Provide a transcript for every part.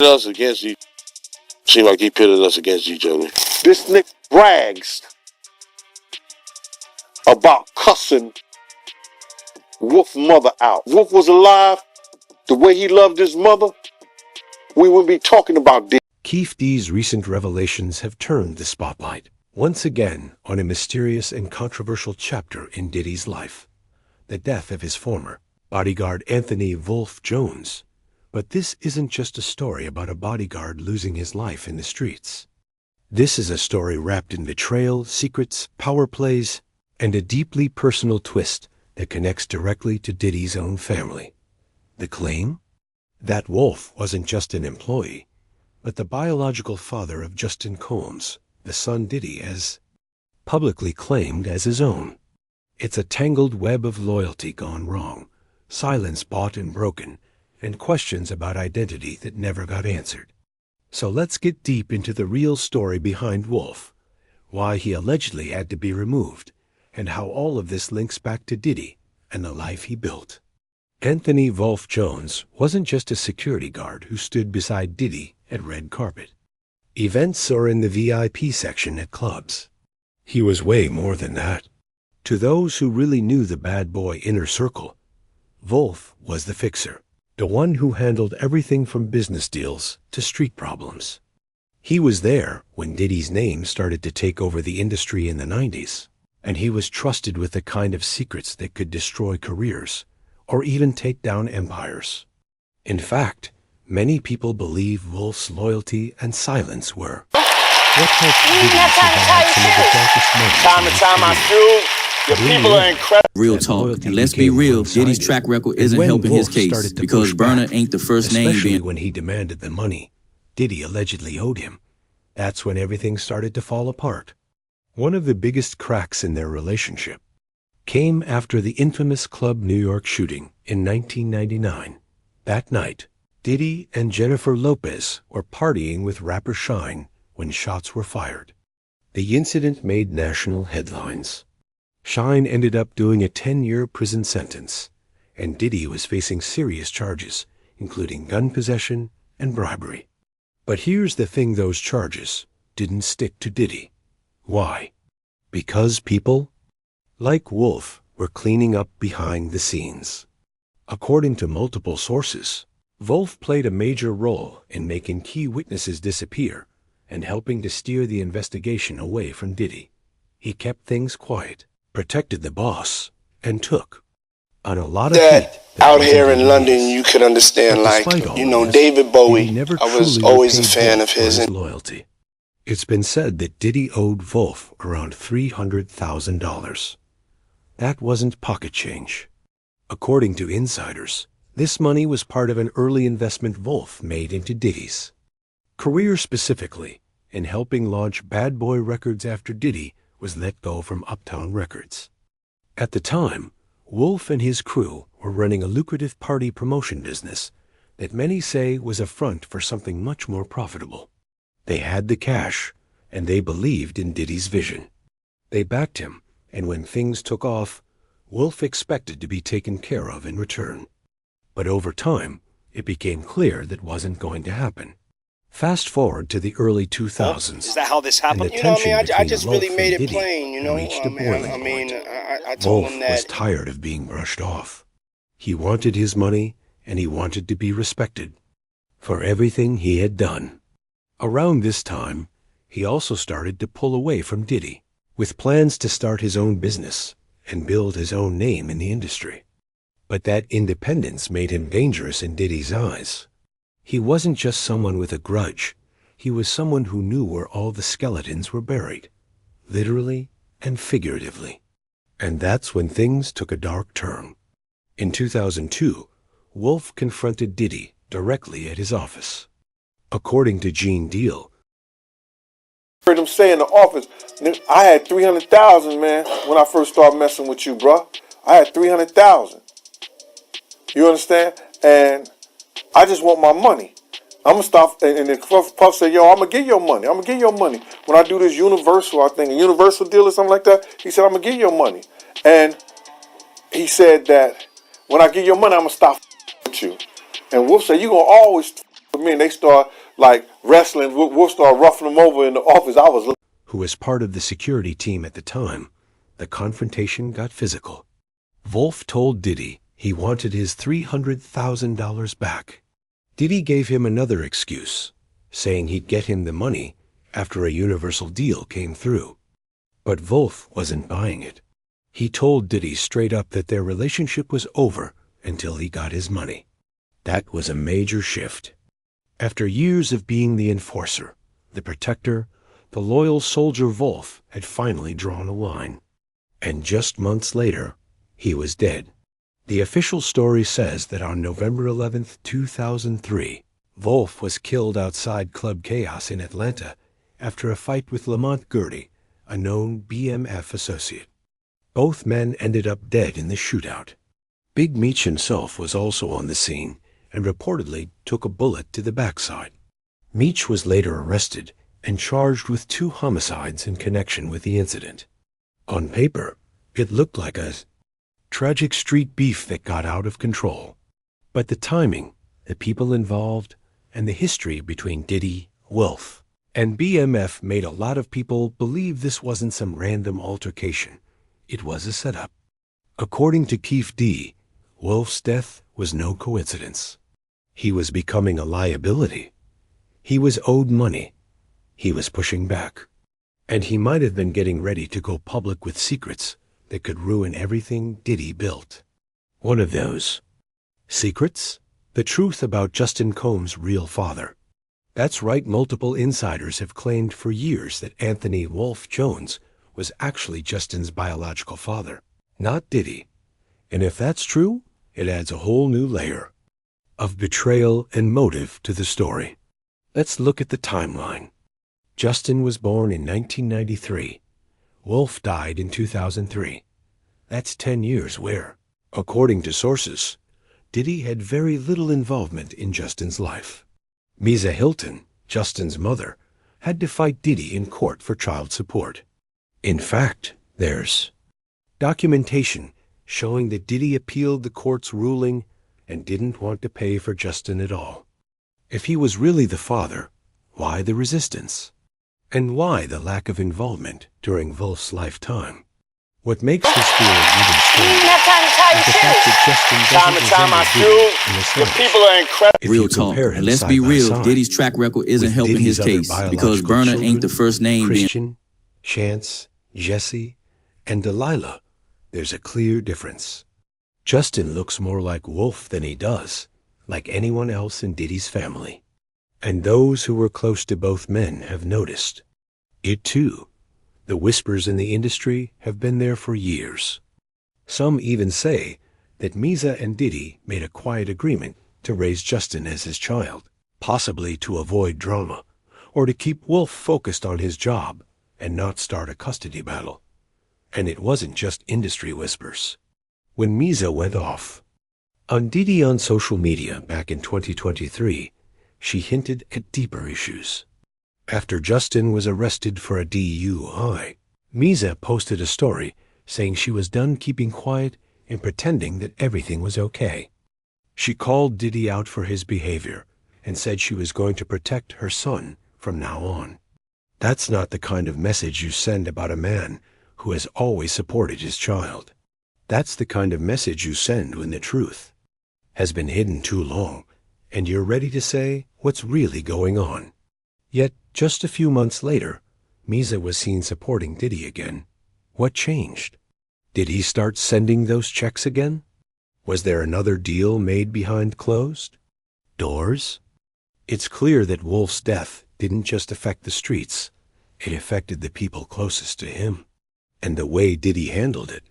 us against each. Seemed like he pitted us against each other. This nigga brags about cussing Wolf's mother out. Wolf was alive. The way he loved his mother, we would be talking about this. Keefe D's recent revelations have turned the spotlight once again on a mysterious and controversial chapter in Diddy's life, the death of his former bodyguard Anthony Wolf Jones. But this isn't just a story about a bodyguard losing his life in the streets. This is a story wrapped in betrayal, secrets, power plays, and a deeply personal twist that connects directly to Diddy's own family. The claim? That Wolf wasn't just an employee, but the biological father of Justin Combs, the son Diddy has publicly claimed as his own. It's a tangled web of loyalty gone wrong, silence bought and broken, and questions about identity that never got answered. So let's get deep into the real story behind Wolf, why he allegedly had to be removed, and how all of this links back to Diddy and the life he built. Anthony Wolf Jones wasn't just a security guard who stood beside Diddy at red carpet, events or in the VIP section at clubs. He was way more than that. To those who really knew the bad boy inner circle, Wolf was the fixer, the one who handled everything from business deals to street problems. He was there when Diddy's name started to take over the industry in the 90s, and he was trusted with the kind of secrets that could destroy careers or even take down empires. In fact, many people believe Wolf's loyalty and silence were what helped Diddy survive some of the darkest moments. Time to time I feel your people are incredible. Real talk, and let's be real, Diddy's track record isn't helping his case because Burner ain't the first name especially being... when he demanded the money Diddy allegedly owed him. That's when everything started to fall apart. One of the biggest cracks in their relationship came after the infamous Club New York shooting in 1999. That night, Diddy and Jennifer Lopez were partying with rapper Shine when shots were fired. The incident made national headlines. Shine ended up doing a 10-year prison sentence, and Diddy was facing serious charges, including gun possession and bribery. But here's the thing, those charges didn't stick to Diddy. Why? Because people like Wolf were cleaning up behind the scenes. According to multiple sources, Wolf played a major role in making key witnesses disappear and helping to steer the investigation away from Diddy. He kept things quiet, protected the boss, and took on a lot of heat. Out here in London, you could understand, like, you know, David Bowie, I was always a fan of his. Loyalty. It's been said that Diddy owed Wolf around $300,000. That wasn't pocket change. According to insiders, this money was part of an early investment Wolf made into Diddy's career, specifically in helping launch Bad Boy Records after Diddy was let go from Uptown Records. At the time, Wolf and his crew were running a lucrative party promotion business that many say was a front for something much more profitable. They had the cash, and they believed in Diddy's vision. They backed him, and when things took off, Wolf expected to be taken care of in return. But over time, it became clear that wasn't going to happen. Fast forward to the early 2000s. Is that how this happened? You know what I mean? I just really made it plain, you know? Reached a boiling point. I told Wolf him was that... tired of being brushed off. He wanted his money, and he wanted to be respected for everything he had done. Around this time, he also started to pull away from Diddy, with plans to start his own business and build his own name in the industry. But that independence made him dangerous in Diddy's eyes. He wasn't just someone with a grudge. He was someone who knew where all the skeletons were buried, literally and figuratively. And that's when things took a dark turn. In 2002, Wolf confronted Diddy directly at his office. According to Gene Deal, I heard him say in the office, I had 300,000, man, when I first started messing with you, bro. I had 300,000. You understand? And I just want my money. I'm going to stop. And then Puff said, yo, I'm going to get your money. I'm going to get your money. When I do this Universal, I think a Universal deal or something like that, he said, I'm going to get your money. And he said that when I get your money, I'm going to stop with you. And Wolf said, you're going to always me and they start like wrestling. We'll start roughing them over in the office. Who was part of the security team at the time, the confrontation got physical. Wolf told Diddy he wanted his $300,000 back. Diddy gave him another excuse, saying he'd get him the money after a Universal deal came through. But Wolf wasn't buying it. He told Diddy straight up that their relationship was over until he got his money. That was a major shift. After years of being the enforcer, the protector, the loyal soldier Wolf had finally drawn a line. And just months later, he was dead. The official story says that on November 11th, 2003, Wolf was killed outside Club Chaos in Atlanta after a fight with Lamont Gurdy, a known BMF associate. Both men ended up dead in the shootout. Big Meech himself was also on the scene and reportedly took a bullet to the backside. Meech was later arrested and charged with 2 homicides in connection with the incident. On paper, it looked like a tragic street beef that got out of control. But the timing, the people involved, and the history between Diddy, Wolf, and BMF made a lot of people believe this wasn't some random altercation. It was a setup. According to Keefe D, Wolf's death was no coincidence. He was becoming a liability. He was owed money. He was pushing back. And he might have been getting ready to go public with secrets that could ruin everything Diddy built. One of those secrets? The truth about Justin Combs' real father. That's right, multiple insiders have claimed for years that Anthony Wolf Jones was actually Justin's biological father, not Diddy. And if that's true, it adds a whole new layer of betrayal and motive to the story. Let's look at the timeline. Justin was born in 1993. Wolf died in 2003. That's 10 years where, according to sources, Diddy had very little involvement in Justin's life. Misa Hilton, Justin's mother, had to fight Diddy in court for child support. In fact, there's documentation showing that Diddy appealed the court's ruling and didn't want to pay for Justin at all. If he was really the father, why the resistance? And why the lack of involvement during Wolf's lifetime? What makes this story even stranger is the fact that Justin doesn't The people are incredible. Real talk. Let's be real. Diddy's track record isn't helping his case because Burner ain't the first name. Christian, Chance, Jesse, and Delilah. There's a clear difference. Justin looks more like Wolf than he does like anyone else in Diddy's family. And those who were close to both men have noticed it too. The whispers in the industry have been there for years. Some even say that Misa and Diddy made a quiet agreement to raise Justin as his child, possibly to avoid drama, or to keep Wolf focused on his job and not start a custody battle. And it wasn't just industry whispers. When Misa went off on Diddy on social media back in 2023, she hinted at deeper issues. After Justin was arrested for a DUI, Misa posted a story saying she was done keeping quiet and pretending that everything was okay. She called Diddy out for his behavior and said she was going to protect her son from now on. That's not the kind of message you send about a man who has always supported his child. That's the kind of message you send when the truth has been hidden too long and you're ready to say what's really going on. Yet, just a few months later, Misa was seen supporting Diddy again. What changed? Did he start sending those checks again? Was there another deal made behind closed doors? It's clear that Wolf's death didn't just affect the streets. It affected the people closest to him. And the way Diddy handled it,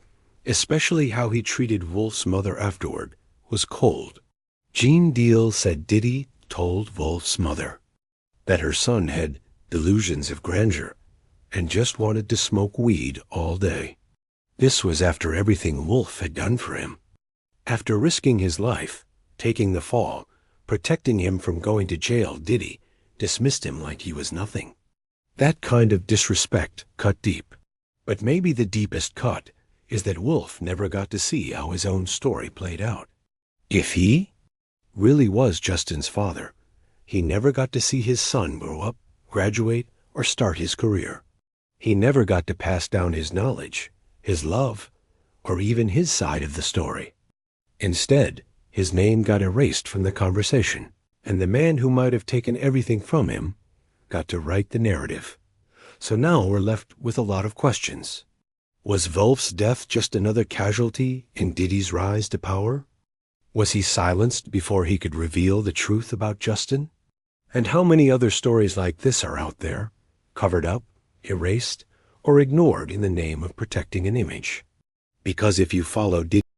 especially how he treated Wolf's mother afterward, was cold. Gene Deal said Diddy told Wolf's mother that her son had delusions of grandeur and just wanted to smoke weed all day. This was after everything Wolf had done for him. After risking his life, taking the fall, protecting him from going to jail, Diddy dismissed him like he was nothing. That kind of disrespect cut deep. But maybe the deepest cut is that Wolf never got to see how his own story played out. If he really was Justin's father, He never got to see his son grow up, graduate, or start his career. He never got to pass down his knowledge, his love, or even his side of the story. Instead, his name got erased from the conversation, and the man who might have taken everything from him got to write the narrative. So now we're left with a lot of questions. Was Wolf's death just another casualty in Diddy's rise to power? Was he silenced before he could reveal the truth about Justin? And how many other stories like this are out there, covered up, erased, or ignored in the name of protecting an image? Because if you follow Diddy